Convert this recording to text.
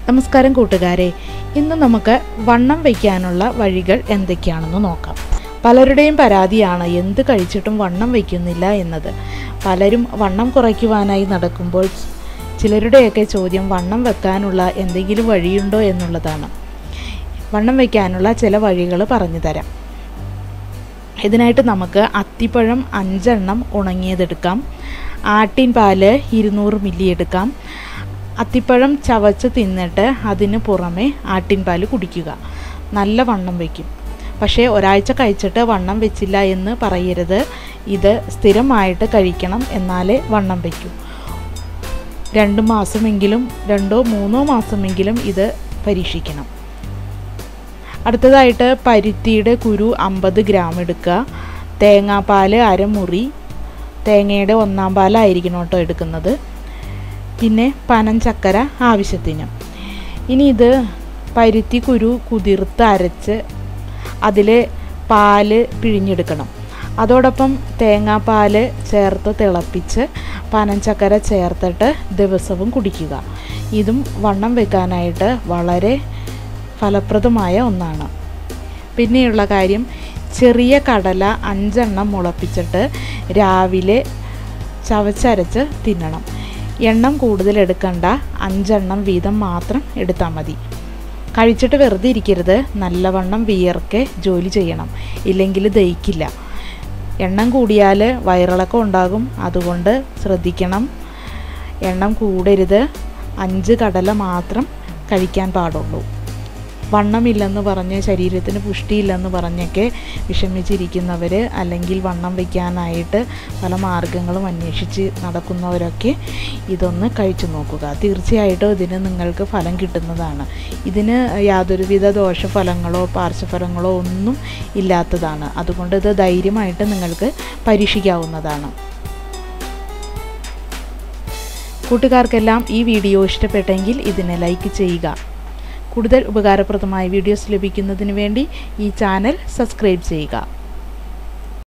നമസ്കാരം കൂട്ടുകാരെ, ഇന്ന് നമുക്ക് വണ്ണം വയ്ക്കാനുള്ള വഴികൾ എന്തൊക്കെയാണെന്ന് നോക്കാം. പലരുടെയും പരാതിയാണ് എന്ത് കഴിച്ചിട്ടും വണ്ണം വയ്ക്കുന്നില്ല എന്നത്. പലരും വണ്ണം കുറയ്ക്കുവാനായി നടക്കുമ്പോൾ ചിലരുടെയൊക്കെ ചോദ്യം വണ്ണം വെക്കാനുള്ള എന്തെങ്കിലും വഴിയുണ്ടോ എന്നുള്ളതാണ്. വണ്ണം വയ്ക്കാനുള്ള ചില വഴികൾ പറഞ്ഞു തരാം. ഇതിനായിട്ട് നമുക്ക് അത്തിപ്പഴം 5 എണ്ണം ഉണങ്ങിയതെടുക്കാം. ആട്ടിൻ പാല് 200 മില്ലി എടുക്കാം. അത്തിപ്പഴം ചവച്ച് തിന്നിട്ട് അതിന് പുറമെ ആട്ടിൻ പാല് കുടിക്കുക. നല്ല വണ്ണം വയ്ക്കും. പക്ഷേ ഒരാഴ്ച കഴിച്ചിട്ട് വണ്ണം വെച്ചില്ല എന്ന് പറയരുത്. ഇത് സ്ഥിരമായിട്ട് കഴിക്കണം, എന്നാലേ വണ്ണം വയ്ക്കൂ. 2 മാസമെങ്കിലും 2-3 മാസമെങ്കിലും ഇത് പരീക്ഷിക്കണം. അടുത്തതായിട്ട് പരുത്തിയുടെ കുരു 50 ഗ്രാം എടുക്കുക. തേങ്ങാപ്പാൽ അരമുറി, തേങ്ങയുടെ 1/4 പാലായിരിക്കണം കേട്ടോ എടുക്കുന്നത്. പിന്നെ പനഞ്ചക്കര ആവശ്യത്തിന്. ഇനി ഇത് പരുത്തി കുരു കുതിർത്ത് അരച്ച് അതിൽ പാല് പിഴിഞ്ഞെടുക്കണം. അതോടൊപ്പം തേങ്ങാപ്പാൽ ചേർത്ത് തിളപ്പിച്ച് പനഞ്ചക്കര ചേർത്തിട്ട് ദിവസവും കുടിക്കുക. ഇതും വണ്ണം വെക്കാനായിട്ട് വളരെ ഫലപ്രദമായ ഒന്നാണ്. പിന്നെയുള്ള കാര്യം, ചെറിയ കടല 5 എണ്ണം മുളപ്പിച്ചിട്ട് രാവിലെ ചവച്ചരച്ച് തിന്നണം. എണ്ണം കൂടുതൽ എടുക്കണ്ട, 5 എണ്ണം വീതം മാത്രം എടുത്താൽ മതി. കഴിച്ചിട്ട് വെറുതെ ഇരിക്കരുത്. നല്ലവണ്ണം വിയർക്കെ ജോലി ചെയ്യണം, ഇല്ലെങ്കിൽ ദഹിക്കില്ല. എണ്ണം കൂടിയാൽ വയറിളക്കം ഉണ്ടാകും. അതുകൊണ്ട് ശ്രദ്ധിക്കണം. എണ്ണം കൂടരുത്. 5 കടല മാത്രം കഴിക്കാൻ പാടുള്ളൂ. വണ്ണമില്ലെന്ന് പറഞ്ഞ് ശരീരത്തിന് പുഷ്ടിയില്ലെന്ന് പറഞ്ഞൊക്കെ വിഷമിച്ചിരിക്കുന്നവർ, അല്ലെങ്കിൽ വണ്ണം വയ്ക്കാനായിട്ട് പല മാർഗങ്ങളും അന്വേഷിച്ച് നടക്കുന്നവരൊക്കെ ഇതൊന്ന് കഴിച്ചു നോക്കുക. തീർച്ചയായിട്ടും ഇതിന് നിങ്ങൾക്ക് ഫലം കിട്ടുന്നതാണ്. ഇതിന് യാതൊരുവിധ ദോഷഫലങ്ങളോ പാർശ്വഫലങ്ങളോ ഒന്നും ഇല്ലാത്തതാണ്. അതുകൊണ്ട് ഇത് ധൈര്യമായിട്ട് നിങ്ങൾക്ക് പരീക്ഷിക്കാവുന്നതാണ്. കൂട്ടുകാർക്കെല്ലാം ഈ വീഡിയോ ഇഷ്ടപ്പെട്ടെങ്കിൽ ഇതിനെ ലൈക്ക് ചെയ്യുക. കൂടുതൽ ഉപകാരപ്രദമായ വീഡിയോസ് ലഭിക്കുന്നതിന് വേണ്ടി ഈ ചാനൽ സബ്സ്ക്രൈബ് ചെയ്യുക.